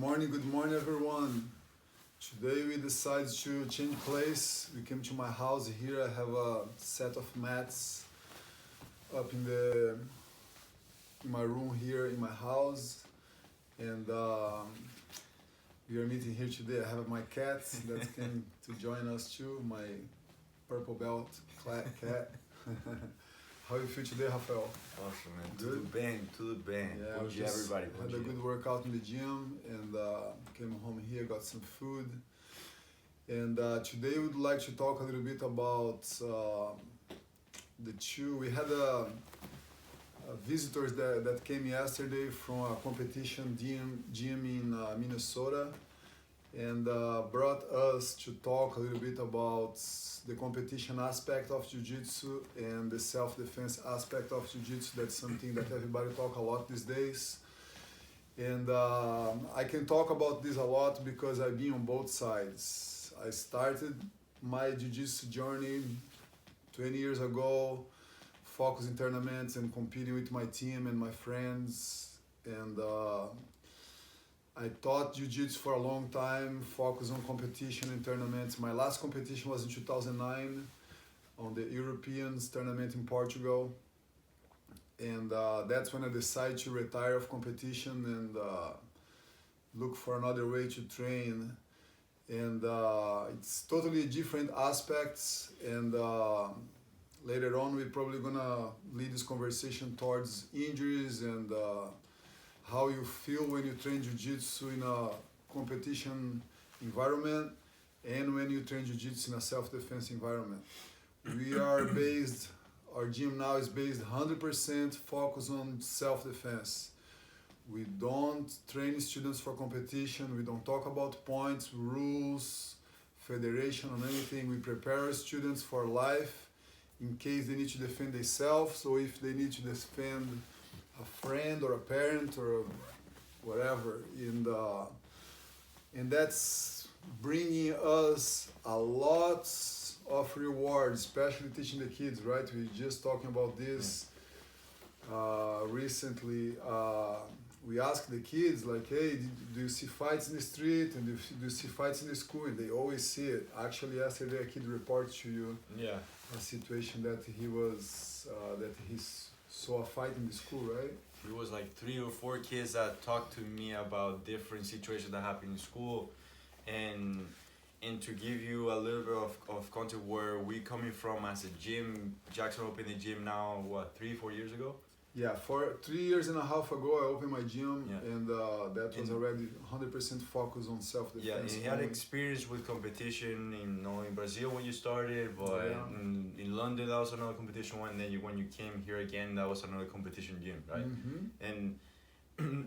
Good morning, everyone. Today we decided to change place. We came to my house here. I have a set of mats up in my room here in my house, and we are meeting here today. I have my cats that came to join us too. My purple belt cat. How you feel today, Rafael? Awesome, man. Good? Tudo bem. Yeah, Bom I dia, everybody. Bom had dia. a good workout in the gym and came home here, got some food. And today we'd like to talk a little bit about the two. We had visitors that came yesterday from a competition gym in Minnesota and brought us to talk a little bit about the competition aspect of Jiu Jitsu and the self-defense aspect of Jiu Jitsu. That's something that everybody talk a lot these days. And I can talk about this a lot because I've been on both sides. I started my Jiu Jitsu journey 20 years ago, focusing in tournaments and competing with my team and my friends. And I taught Jiu-Jitsu for a long time, focused on competition and tournaments. My last competition was in 2009 on the Europeans tournament in Portugal. And that's when I decided to retire of competition and look for another way to train. And it's totally different aspects. And later on, we're probably gonna lead this conversation towards injuries and how you feel when you train Jiu-Jitsu in a competition environment and when you train Jiu-Jitsu in a self-defense environment. Our gym now is based 100% focused on self-defense. We don't train students for competition, we don't talk about points, rules, federation, or anything. We prepare our students for life in case they need to defend themselves, or if they need to defend a friend or a parent or whatever, and that's bringing us a lot of rewards, especially teaching the kids, right? We just talking about this recently. We asked the kids like, hey, do you see fights in the street and do you see fights in the school? And they always see it. Actually, yesterday a kid reported to you a situation that he saw a fight in the school, right? It was like 3 or 4 kids that talked to me about different situations that happened in school, and to give you a little bit of context where we coming from as a gym. Jackson opened the gym now, what, 3-4 years ago? Yeah, 3 years and a half ago I opened my gym, and that was already 100% focused on self-defense. Yeah, and he had experience with competition in Brazil when you started, but in London that was another competition one. Then when you came here again, that was another competition gym, right? Mm-hmm.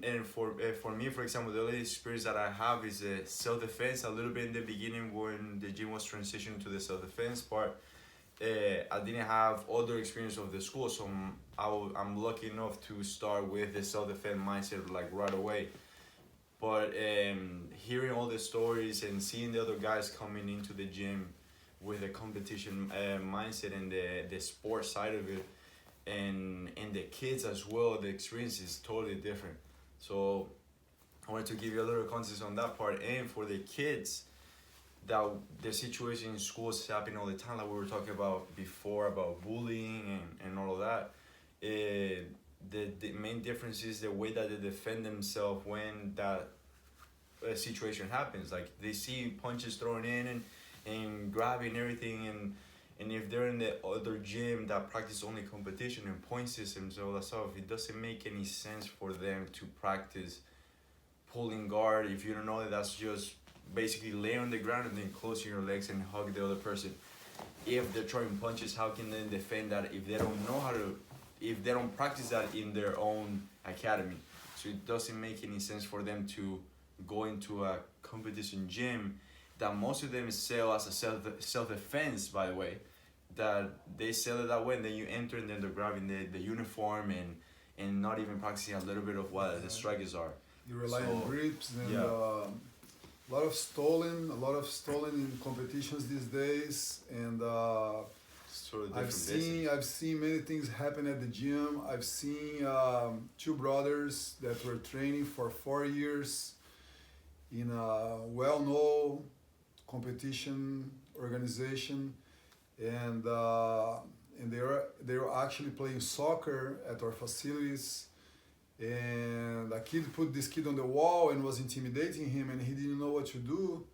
And for me, for example, the only experience that I have is self-defense. A little bit in the beginning when the gym was transitioning to the self-defense part. I didn't have other experience of the school, so I'm lucky enough to start with the self-defense mindset like right away. But hearing all the stories and seeing the other guys coming into the gym with the competition mindset and the sports side of it, and the kids as well, the experience is totally different. So I wanted to give you a little context on that part. And for the kids, that the situation in schools happen all the time, like we were talking about before, about bullying and all of that. The main difference is the way that they defend themselves when that situation happens. Like they see punches thrown in and grabbing everything, and if they're in the other gym that practice only competition and point systems and all that stuff, it doesn't make any sense for them to practice pulling guard. If you don't know that, that's just basically lay on the ground and then close your legs and hug the other person. If they're throwing punches, how can they defend that if they don't know how to, if they don't practice that in their own academy? So it doesn't make any sense for them to go into a competition gym that most of them sell as a self-defense, by the way, that they sell it that way, and then you enter and then they're grabbing the uniform and not even practicing a little bit of what the strikers are. You rely on grips and a lot of stolen in competitions these days, and I've seen many things happen at the gym. I've seen 2 brothers that were training for 4 years, in a well-known competition organization, and they were actually playing soccer at our facilities. And a kid put this kid on the wall and was intimidating him, and he didn't know what to do.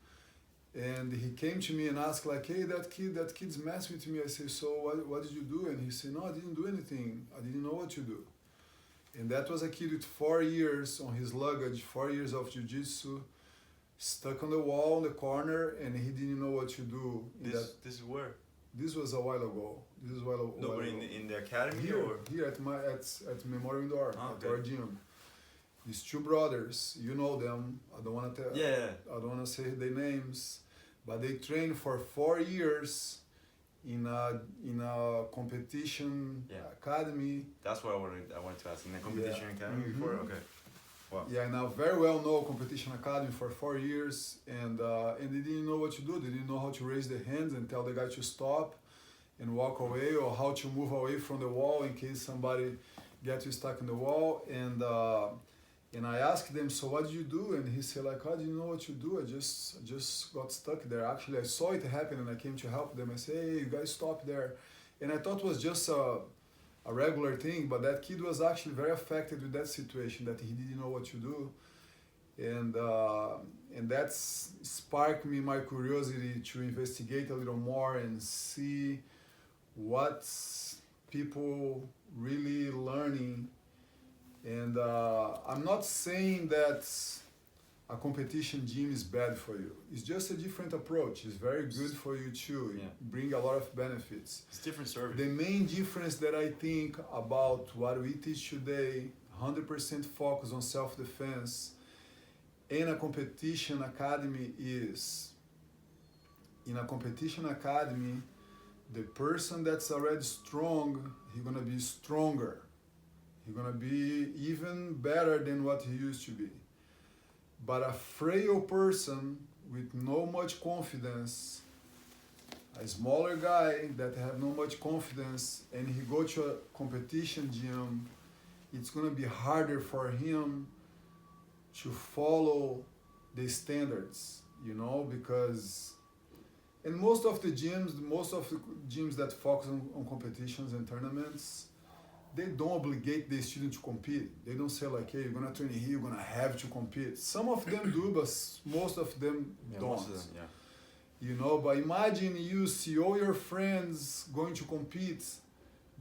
And he came to me and asked like, "Hey, that kid's messing with me." I said, "So what did you do?" And he said, "No, I didn't do anything. I didn't know what to do." And that was a kid with 4 years on his luggage, 4 years of Jiu Jitsu, stuck on the wall in the corner, and he didn't know what to do. This is where? This was a while ago. This is a while ago. No, but in the academy here at Memorial Indoor, at our gym. These two brothers, you know them. I don't want to tell. Yeah. I don't want to say their names, but they trained for 4 years in a competition academy. That's what I wanted to ask. In the competition academy before, okay. Wow. Yeah, in a very well-known competition academy for 4 years, and they didn't know what to do. They didn't know how to raise their hands and tell the guy to stop and walk away, or how to move away from the wall in case somebody gets you stuck in the wall. And I asked them, "So what did you do?" And he said like, "I didn't know what to do. I just got stuck there. Actually, I saw it happen and I came to help them." I said, "Hey, you guys stop there." And I thought it was just a regular thing, but that kid was actually very affected with that situation, that he didn't know what to do. And that's sparked me my curiosity to investigate a little more and see what people really learning. And I'm not saying that a competition gym is bad for you. It's just a different approach. It's very good for you too. Yeah. Bring a lot of benefits. It's different service. The main difference that I think about what we teach today, 100% focus on self-defense in a competition academy, is in a competition academy, the person that's already strong, he's gonna be stronger. He's gonna be even better than what he used to be. But a frail person with no much confidence, a smaller guy that have no much confidence, and he go to a competition gym, it's gonna be harder for him to follow the standards, because, and most of the gyms that focus on competitions and tournaments, they don't obligate the student to compete. They don't say like, "Hey, you're gonna train here, you're gonna have to compete." Some of them do, but most of them don't. Most of them, yeah. But imagine you see all your friends going to compete,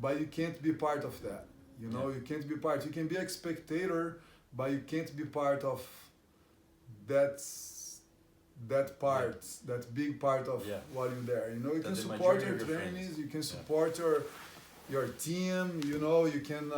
but you can't be part of that. You can't be part. You can be a spectator, but you can't be part of that part, that big part of what you're there. You can support your trainings, you can support your team, you can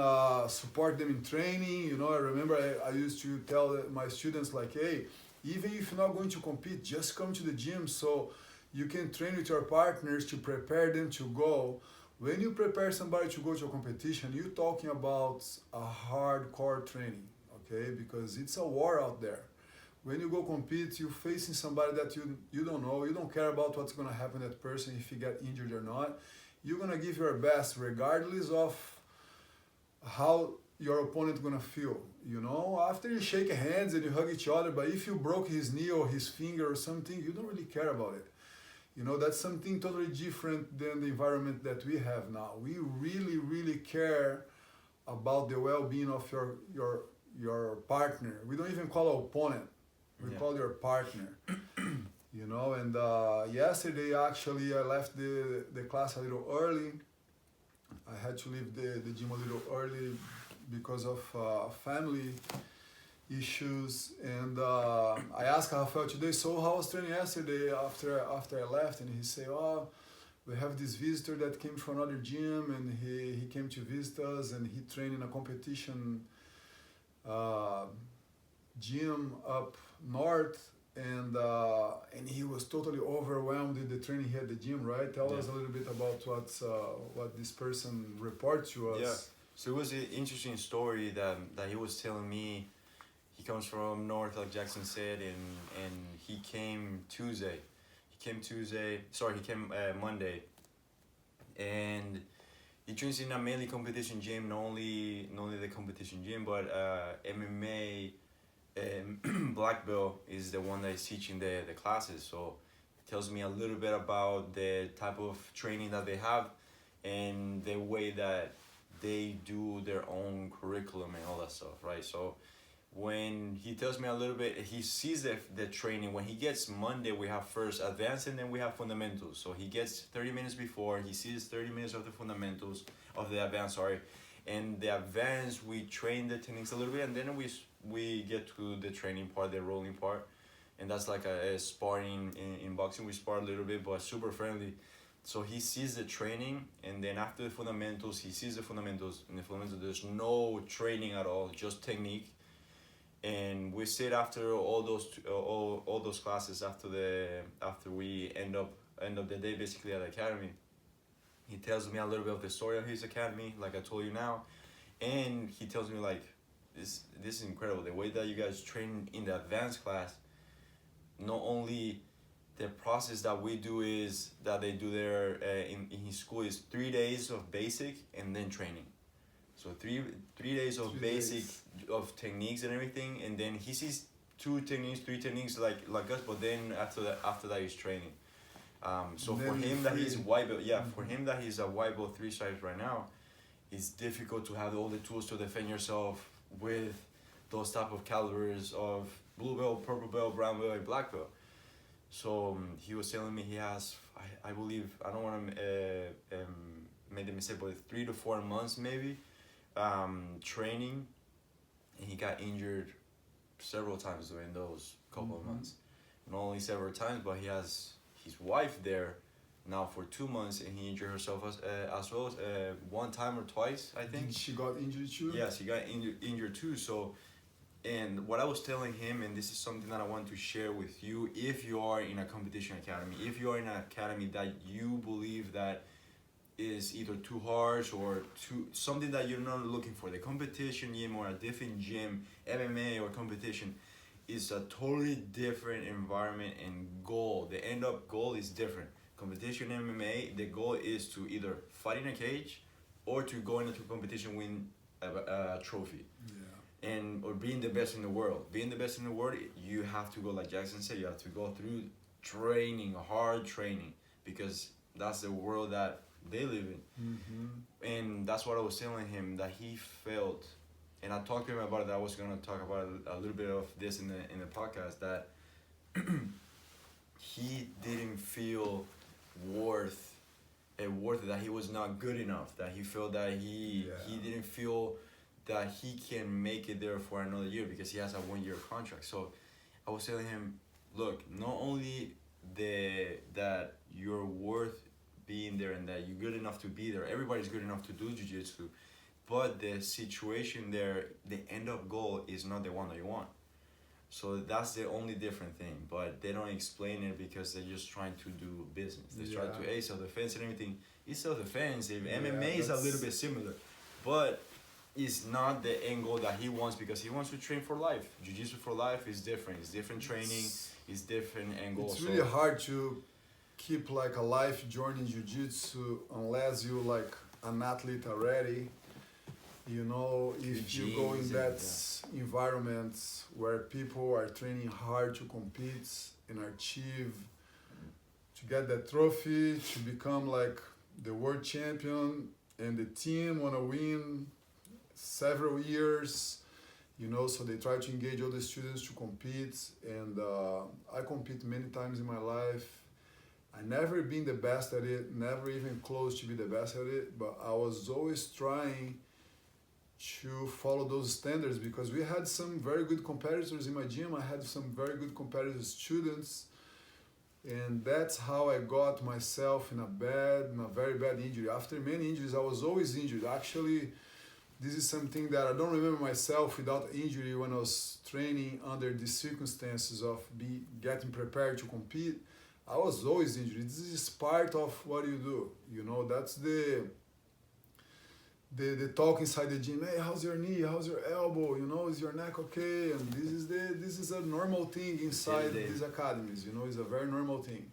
support them in training. I remember I used to tell my students like, "Hey, even if you're not going to compete, just come to the gym so you can train with your partners to prepare them to go." When you prepare somebody to go to a competition, you're talking about a hardcore training, okay? Because it's a war out there. When you go compete, you're facing somebody that you don't know. You don't care about what's going to happen to that person, if you get injured or not. You're going to give your best regardless of how your opponent going to feel. After you shake hands and you hug each other, but if you broke his knee or his finger or something, you don't really care about it. That's something totally different than the environment that we have now. We really, really care about the well-being of your partner. We don't even call an opponent. We call your partner. And yesterday actually I left the class a little early. I had to leave the gym a little early because of family issues, and I asked how I felt today. "So how was training yesterday after I left?" And he said, "Oh, we have this visitor that came from another gym, and he came to visit us, and he trained in a competition gym up north, and he was totally overwhelmed with the training here at the gym." Right? Tell us a little bit about what this person reported to us. Yeah. So it was an interesting story that he was telling me. He comes from north, like Jackson said, and he came Tuesday. He came Monday, and he trains in a mainly competition gym, not only the competition gym, but MMA black belt is the one that is teaching the classes. So it tells me a little bit about the type of training that they have and the way that they do their own curriculum and all that stuff, right? So when he tells me a little bit, he sees the training. When he gets Monday, we have first advanced and then we have fundamentals. So he gets 30 minutes before, he sees 30 minutes of the fundamentals, of the advanced, sorry. And the advanced, we train the techniques a little bit, and then we get to the training part, the rolling part. And that's like a sparring in boxing. We spar a little bit, but super friendly. So he sees the training, and then after the fundamentals, he sees the fundamentals. In the fundamentals, there's no training at all, just technique. And we sit after all those classes after we end up the day basically at the academy. He tells me a little bit of the story of his academy, like I told you now, and he tells me like this is incredible, the way that you guys train in the advanced class. Not only the process that we do is that they do there in his school is 3 days of basic and then training. So three days of basic of techniques and everything, and then he sees 3 techniques like us, but then after that he's training. So for him that he's white belt, for him that he's a white belt 3 stripes right now, it's difficult to have all the tools to defend yourself with those type of calibers of blue belt, purple belt, brown belt, and black belt. So he was telling me he has, I believe, I don't want to make the mistake, but 3 to 4 months maybe training, and he got injured several times during those couple of months. Not only several times, but he has his wife there now for 2 months, and he injured herself as well, 1 time or twice, I think. She got injured too? Yes, she got injured too. So, and what I was telling him, and this is something that I want to share with you, if you are in a competition academy, if you are in an academy that you believe that is either too harsh or too something that you're not looking for, the competition gym or a different gym, MMA or competition, is a totally different environment and goal. The end up goal is different. Competition MMA, the goal is to either fight in a cage or to go into competition, win a trophy. Yeah. And or being the best in the world. Being the best in the world, you have to go, like Jackson said, you have to go through training, hard training, because that's the world that they live in. And that's what I was telling him, that he felt, and I talked to him about it, I was going to talk about a little bit of this in the podcast, that he didn't feel worth it, that he was not good enough, that he felt that he didn't feel that he can make it there for another year because he has a 1-year contract. So I was telling him, look, not only that you're worth being there and that you're good enough to be there, everybody's good enough to do jiu-jitsu, but the situation there, the end up goal is not the one that you want. So that's the only different thing, but they don't explain it because they're just trying to do business. They try to self-defense and everything. It's self-defense. MMA is a little bit similar, but it's not the end goal that he wants, because he wants to train for life. Jiu-jitsu for life is different. It's different training. It's different end goal. It's really hard to keep like a life journey in jiu-jitsu unless you like an athlete already. You know, if you go in that environment where people are training hard to compete and achieve, to get that trophy, to become like the world champion, and the team want to win several years, you know, so they try to engage all the students to compete. And I compete many times in my life. I never been the best at it, never even close to be the best at it, but I was always trying to follow those standards, because we had some very good competitors in my gym. I had some very good competitive students, and that's how I got myself in a very bad injury. After many injuries, I was always injured. Actually, this is something that I don't remember myself without injury when I was training under the circumstances of getting prepared to compete. I was always injured. This is part of what you do. You know, that's the talk inside the gym. Hey, how's your knee? How's your elbow? You know, is your neck okay? And this is a normal thing inside these academies. You know, it's a very normal thing.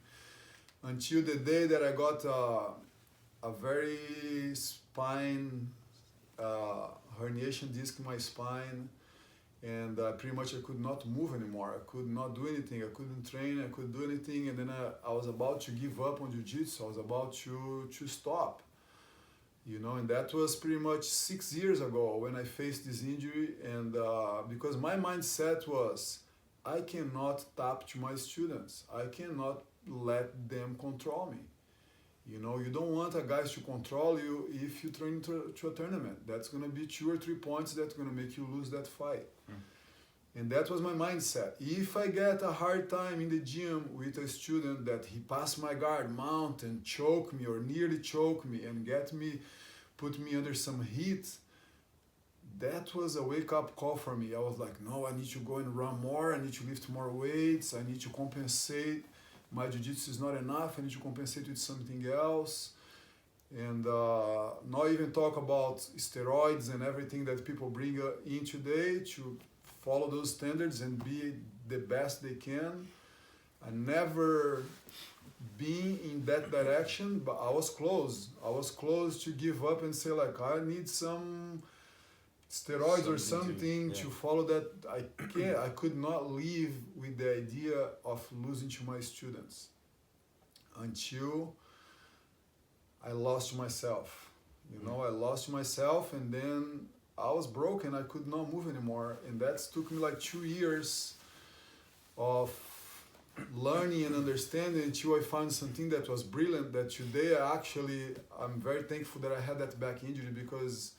Until the day that I got a very spine herniation disc in my spine, and pretty much I could not move anymore. I could not do anything. I couldn't train. I couldn't do anything. And then I was about to give up on jiu-jitsu. I was about to stop. You know, and that was pretty much 6 years ago when I faced this injury. And because my mindset was, I cannot tap to my students. I cannot let them control me. You know, you don't want a guys to control you if you train to a tournament. That's going to be 2 or 3 points that's going to make you lose that fight. And that was my mindset. If I get a hard time in the gym with a student that he passed my guard, mount and choke me or nearly choke me and put me under some heat, that was a wake-up call for me. I was like, no, I need to go and run more. I need to lift more weights. I need to compensate. My jiu-jitsu is not enough. I need to compensate with something else. And not even talk about steroids and everything that people bring in today to follow those standards and be the best they can. I never been in that direction, but I was close. I was close to give up and say like, I need some steroids or something to follow that. I could not live with the idea of losing to my students until I lost myself. You know, I lost myself, and then I was broken. I could not move anymore, and that took me like 2 years of learning and understanding until I found something that was brilliant. That today I'm very thankful that I had that back injury, because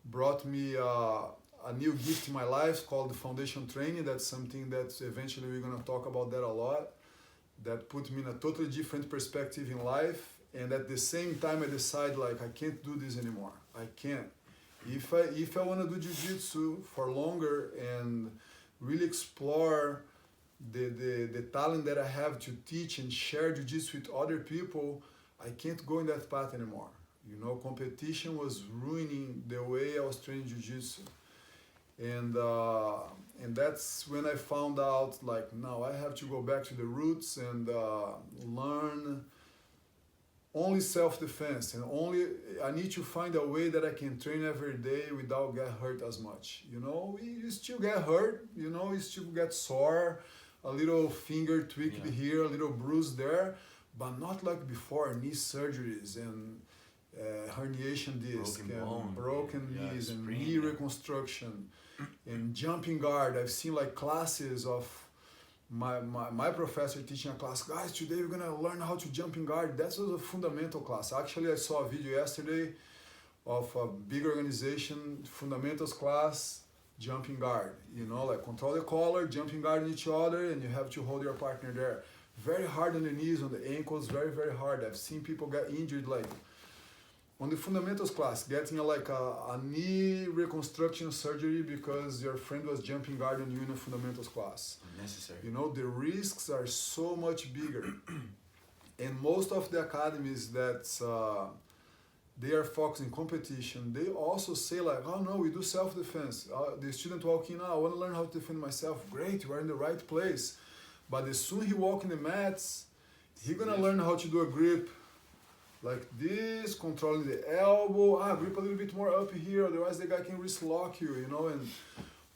brought me a new gift in my life called the foundation training. That's something that eventually we're going to talk about that a lot. That put me in a totally different perspective in life. And at the same time, I decided like, I can't do this anymore. I can't. If I want to do jiu-jitsu for longer and really explore the talent that I have to teach and share jiu-jitsu with other people, I can't go in that path anymore. You know, competition was ruining the way I was training jiu-jitsu. And that's when I found out like, now I have to go back to the roots and learn only self-defense, and I need to find a way that I can train every day without get hurt as much. You know, you still get hurt, you know, you still get sore, a little finger tweak here, a little bruise there, but not like before, knee surgeries and herniation disc and broken knees and knee reconstruction and jumping guard. I've seen like classes of my professor teaching a class, guys, today we're gonna learn how to jump in guard. That was a fundamental class. Actually, I saw a video yesterday of a big organization, fundamentals class, jumping guard. You know, like control the collar, jumping guard in each other, and you have to hold your partner there. Very hard on the knees, on the ankles, very, very hard. I've seen people get injured like on the fundamentals class, getting a knee reconstruction surgery because your friend was jumping guard on you in a fundamentals class. Unnecessary. You know, the risks are so much bigger. And most of the academies that they are focused in competition, they also say like, oh no, we do self-defense. The student walking in, I want to learn how to defend myself. Great, you are in the right place. But as soon as he walk in the mats, he's gonna learn how to do a grip like this, controlling the elbow, grip a little bit more up here, otherwise the guy can wrist lock you, you know, and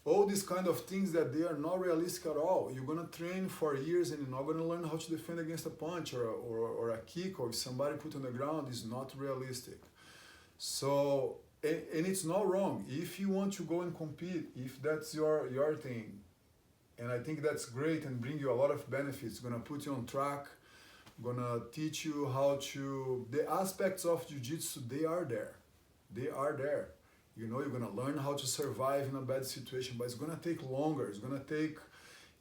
all these kind of things that they are not realistic at all. You're gonna train for years and you're not gonna learn how to defend against a punch or a kick, or if somebody put on the ground is not realistic. So, and it's not wrong. If you want to go and compete, if that's your thing, and I think that's great and bring you a lot of benefits, gonna put you on track, gonna teach you how to, the aspects of jiu-jitsu, they are there. They are there. You know, you're gonna learn how to survive in a bad situation, but it's gonna take longer.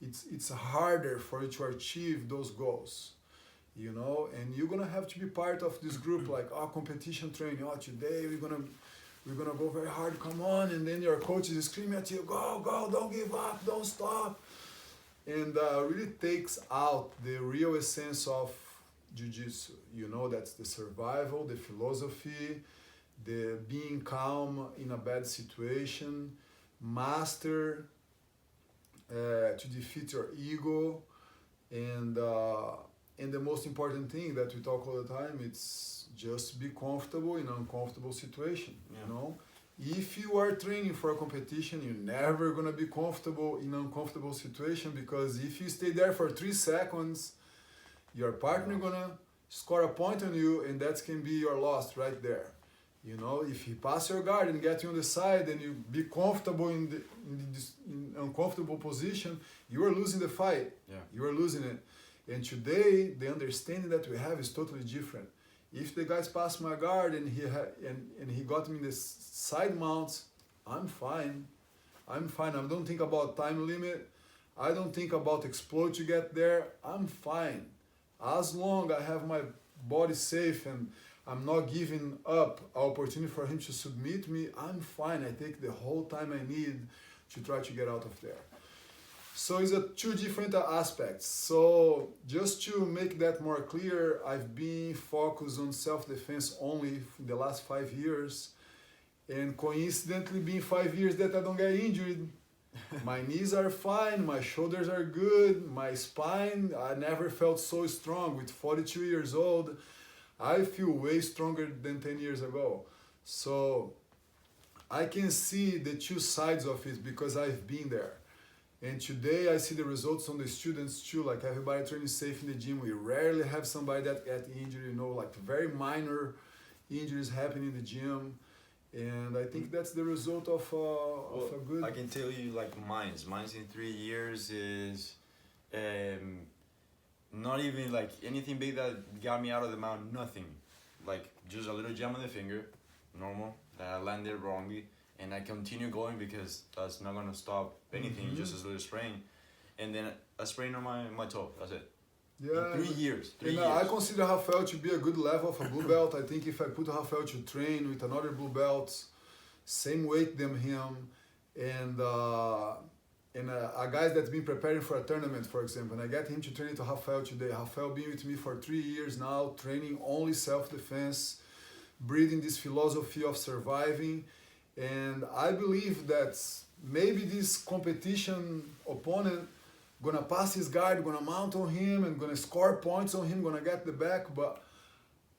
It's harder for you to achieve those goals. You know, and you're gonna have to be part of this group, like, competition training. Today we're gonna go very hard, come on, and then your coach is screaming at you, go, don't give up, don't stop. And really takes out the real essence of jiu-jitsu. You know, that's the survival, the philosophy, the being calm in a bad situation, master to defeat your ego, and the most important thing that we talk all the time, it's just be comfortable in an uncomfortable situation, you know? If you are training for a competition, you're never gonna be comfortable in an uncomfortable situation, because if you stay there for 3 seconds, your partner gonna score a point on you, and that can be your loss right there. You know, if he pass your guard and get you on the side and you be comfortable in uncomfortable position, you are losing the fight. Yeah. You are losing it. And today, the understanding that we have is totally different. If the guys pass my guard and he got me in the side mounts, I'm fine. I'm fine. I don't think about time limit. I don't think about explode to get there. I'm fine. As long I have my body safe and I'm not giving up an opportunity for him to submit me, I'm fine. I take the whole time I need to try to get out of there. So it's two different aspects. So just to make that more clear, I've been focused on self-defense only for the last 5 years. And coincidentally, been 5 years that I don't get injured. My knees are fine, my shoulders are good, my spine, I never felt so strong. With 42 years old, I feel way stronger than 10 years ago. So I can see the two sides of it because I've been there. And today I see the results on the students too, like everybody training safe in the gym. We rarely have somebody that get injured, you know, like very minor injuries happen in the gym. And I think that's the result of a good... I can tell you like mine's in 3 years is not even like anything big that got me out of the mountain, nothing. Like just a little jam on the finger, normal, that I landed wrongly. And I continue going because that's not gonna stop anything, just a little sprain. And then a sprain on my toe, that's it. Yeah. In 3 years. I consider Rafael to be a good level of a blue belt. I think if I put Rafael to train with another blue belt, same weight than him, and a guy that's been preparing for a tournament, for example, and I get him to train to Rafael today. Rafael been with me for 3 years now, training only self-defense, breathing this philosophy of surviving. And I believe that maybe this competition opponent gonna pass his guard, gonna mount on him, and gonna score points on him, gonna get the back. But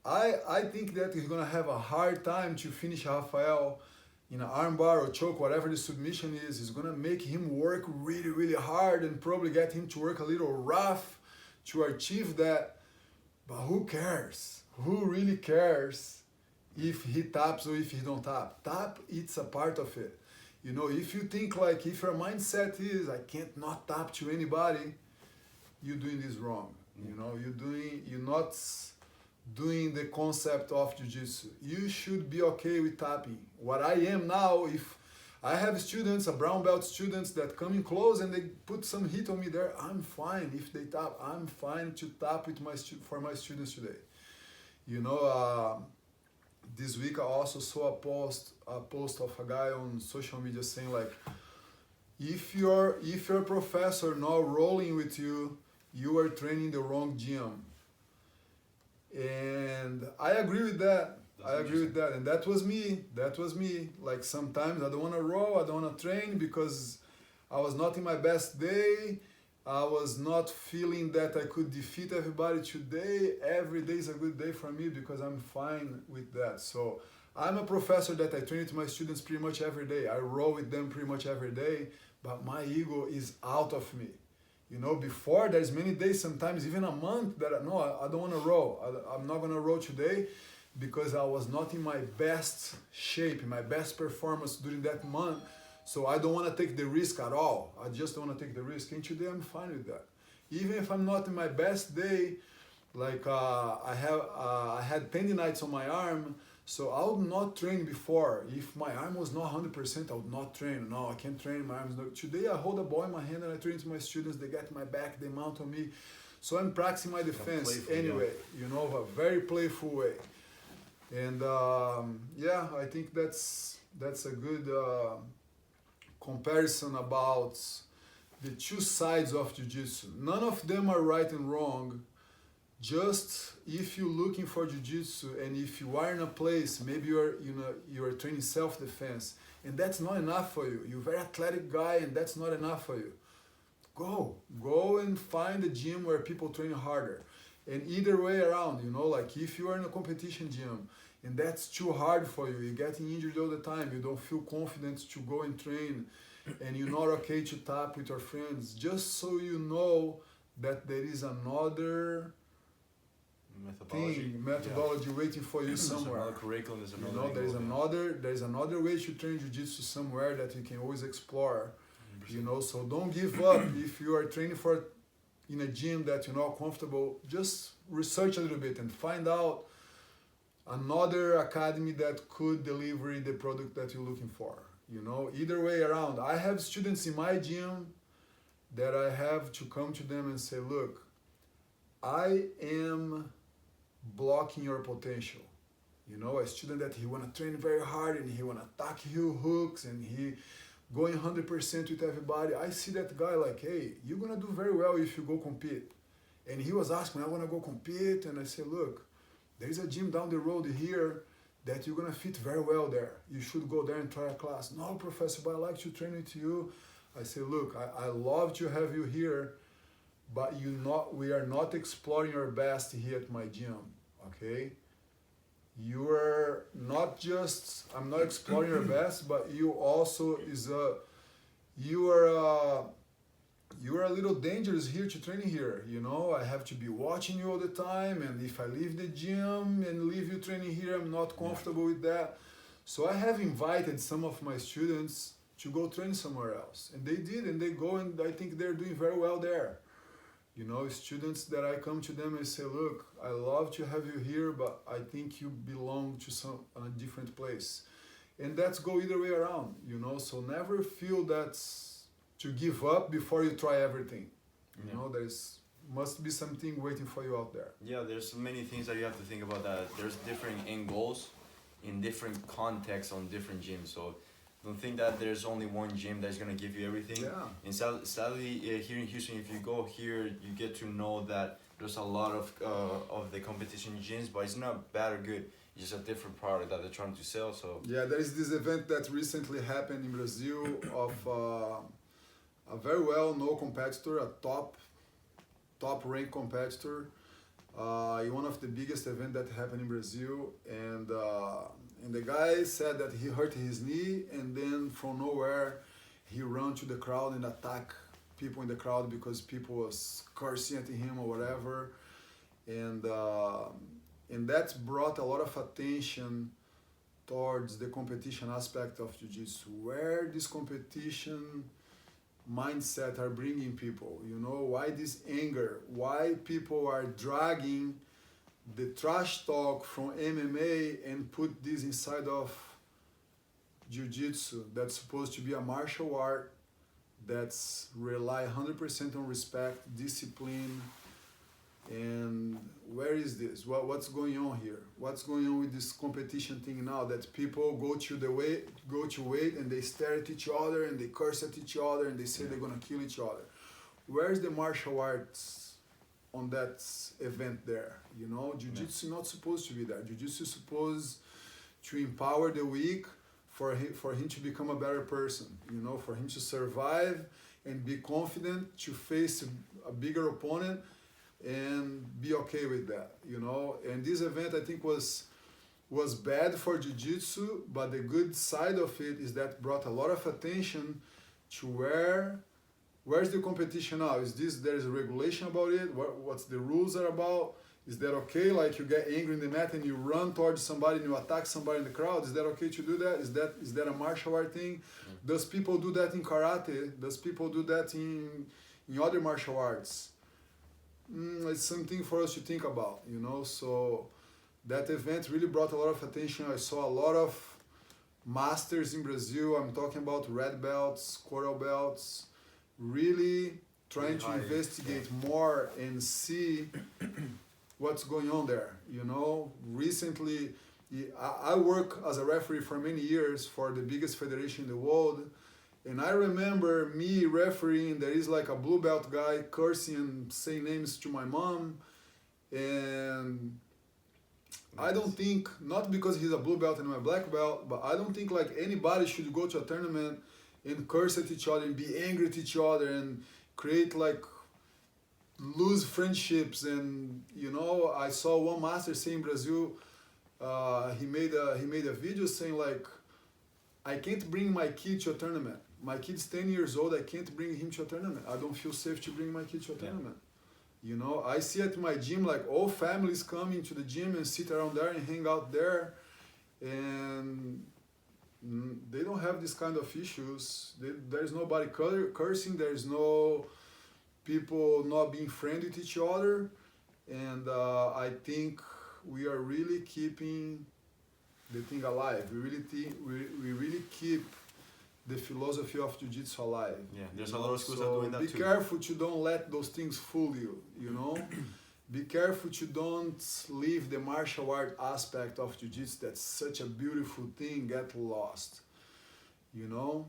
I think that he's gonna have a hard time to finish Rafael in an armbar or choke, whatever the submission is. It's gonna make him work really, really hard and probably get him to work a little rough to achieve that. But who cares? Who really cares if he taps or if he don't tap? Tap, it's a part of it. You know, if you think like, if your mindset is, I can't not tap to anybody, you're doing this wrong. You know, you're not doing the concept of Jiu Jitsu. You should be okay with tapping. What I am now, if I have students, brown belt students that come in close and they put some heat on me there, I'm fine. If they tap, I'm fine to tap with for my students today. You know, this week I also saw a post of a guy on social media saying like, if your professor not rolling with you, you are training the wrong gym. And I agree with that. And that was me. Like sometimes I don't want to roll, I don't want to train because I was not in my best day. I was not feeling that I could defeat everybody today. Every day is a good day for me because I'm fine with that. So I'm a professor that I train with my students pretty much every day. I roll with them pretty much every day, but my ego is out of me. You know, before there's many days, sometimes even a month that I don't want to roll. I'm not going to roll today because I was not in my best shape, in my best performance during that month. So I don't want to take the risk at all. I just don't want to take the risk. And today I'm fine with that. Even if I'm not in my best day, like I had tendinitis on my arm, so I would not train before. If my arm was not 100%, I would not train. No, I can't train. My arm's not. Today I hold a ball in my hand and I train to my students. They get my back, they mount on me. So I'm practicing my defense anyway, you know, a very playful way. And yeah, I think that's a good comparison about the two sides of Jiu Jitsu. None of them are right and wrong. Just if you're looking for Jiu Jitsu and if you are in a place, maybe you're training self-defense and that's not enough for you. You're a very athletic guy and that's not enough for you. Go and find a gym where people train harder. And either way around, you know, like if you are in a competition gym, and that's too hard for you. You're getting injured all the time. You don't feel confident to go and train, and you're not okay to tap with your friends. Just so you know that there is another methodology waiting for you somewhere. Another curriculum, there's another there's another way to train jiu-jitsu somewhere that you can always explore. 100%. So don't give up. If you are training in a gym that you're not comfortable, just research a little bit and find out another academy that could deliver the product that you're looking for. Either way around. I have students in my gym that I have to come to them and say, look, I am blocking your potential. A student that he want to train very hard and he want to attack heel hooks and he going 100% with everybody. I see that guy like, hey, you're going to do very well if you go compete. And he was asking, I want to go compete. And I say, look, there's a gym down the road here that you're going to fit very well there. You should go there and try a class. No, professor, but I like to train with you. I say, look, I love to have you here, but we are not exploring your best here at my gym, okay? You are not just, I'm not exploring your best, but you also you are a little dangerous here to train here. I have to be watching you all the time, and if I leave the gym and leave you training here, I'm not comfortable with that. So I have invited some of my students to go train somewhere else, and they did, and they go, and I think they're doing very well there. Students that I come to them and say, look, I love to have you here, but I think you belong to a different place. And that's go either way around, so never feel that's to give up before you try everything. There's must be something waiting for you out there. Yeah, there's so many things that you have to think about, that there's different end goals in different contexts on different gyms. So don't think that there's only one gym that's going to give you everything. Yeah. And sadly, here in Houston, if you go here, you get to know that there's a lot of the competition gyms, but it's not bad or good. It's just a different product that they're trying to sell. So yeah, there is this event that recently happened in Brazil of a very well-known competitor, a top-ranked competitor, in one of the biggest events that happened in Brazil, and the guy said that he hurt his knee, and then from nowhere he ran to the crowd and attacked people in the crowd because people was cursing at him or whatever, and that brought a lot of attention towards the competition aspect of jiu-jitsu, where this competition mindset are bringing people, why this anger, why people are dragging the trash talk from MMA and put this inside of jiu-jitsu that's supposed to be a martial art that's rely 100% on respect, discipline, and where is this? What's going on here? What's going on with this competition thing now that people go to weight and they stare at each other and they curse at each other and they say they're gonna kill each other? Where's the martial arts on that event there? Jiu-jitsu is not supposed to be there. Jiu-jitsu is supposed to empower the weak for him to become a better person, for him to survive and be confident to face a bigger opponent and be okay with that, And this event, I think, was bad for jiu-jitsu, but the good side of it is that brought a lot of attention to where's the competition now? There's a regulation about it? What's the rules are about? Is that okay? Like you get angry in the mat and you run towards somebody and you attack somebody in the crowd? Is that okay to do that? Is that a martial art thing? Does people do that in karate? Does people do that in other martial arts? It's something for us to think about, So that event really brought a lot of attention. I saw a lot of masters in Brazil. I'm talking about red belts, coral belts, really trying to investigate more and see what's going on there. Recently, I work as a referee for many years for the biggest federation in the world. And I remember me refereeing, there is like a blue belt guy cursing and saying names to my mom. And I don't think, not because he's a blue belt and I'm a black belt, but I don't think like anybody should go to a tournament and curse at each other and be angry at each other and create like lose friendships. And I saw one master say in Brazil, he made a video saying like, I can't bring my kid to a tournament. My kid's 10 years old. I can't bring him to a tournament. I don't feel safe to bring my kid to a tournament. You know, I see at my gym like all families coming to the gym and sit around there and hang out there, and they don't have this kind of issues. There's nobody cursing. There's no people not being friendly with each other, and I think we are really keeping the thing alive. We really keep the philosophy of Jiu-Jitsu alive. Yeah, there's a lot of schools that are doing that too. Be careful to don't let those things fool you, you know? Be careful to don't leave the martial art aspect of Jiu-Jitsu, that's such a beautiful thing, get lost, you know?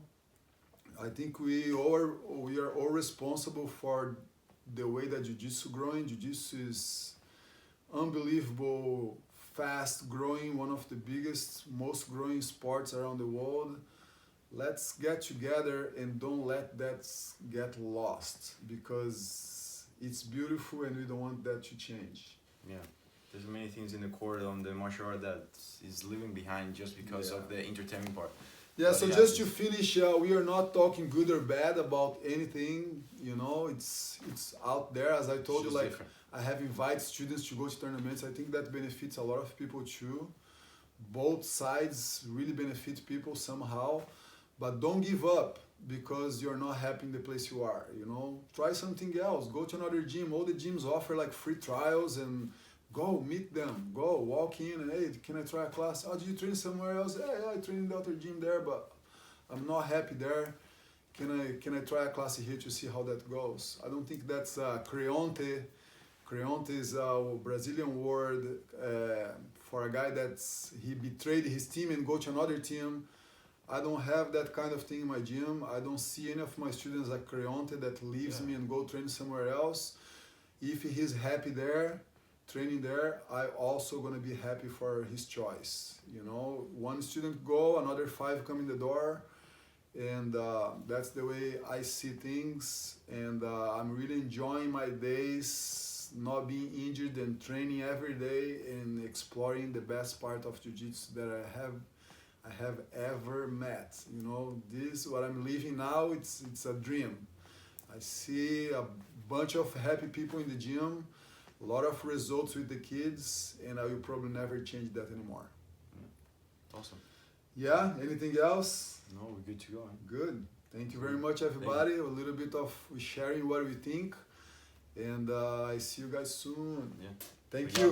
I think we are all responsible for the way that Jiu-Jitsu growing. Jiu-Jitsu is unbelievable, fast growing, one of the biggest, most growing sports around the world. Let's get together and don't let that get lost, because it's beautiful and we don't want that to change. Yeah, there's many things in the court on the martial art that is leaving behind just because of the entertainment part. Yeah, so just to finish, we are not talking good or bad about anything, you know, it's out there. As I told you, like, different. I have invited students to go to tournaments. I think that benefits a lot of people too. Both sides really benefit people somehow. But don't give up because you're not happy in the place you are, you know. Try something else. Go to another gym. All the gyms offer like free trials, and go meet them. Go walk in and, hey, can I try a class? Oh, do you train somewhere else? Yeah, I train in the other gym there, but I'm not happy there. Can I try a class here to see how that goes? I don't think that's Creonte. Creonte is a Brazilian word for a guy he betrayed his team and go to another team. I don't have that kind of thing in my gym. I don't see any of my students like Creonte that leaves me and go train somewhere else. If he's happy there, training there, I also gonna be happy for his choice. You know, one student go, another 5 come in the door, and that's the way I see things. And I'm really enjoying my days, not being injured and training every day and exploring the best part of Jiu-Jitsu that I have ever met. You know, this what I'm living now, it's a dream. I see a bunch of happy people in the gym, a lot of results with the kids, and I will probably never change that anymore. Awesome. Yeah, anything else? No, we're good to go. Good. Thank you very much, everybody. A little bit of sharing what we think, and I see you guys soon. Yeah. Thank you.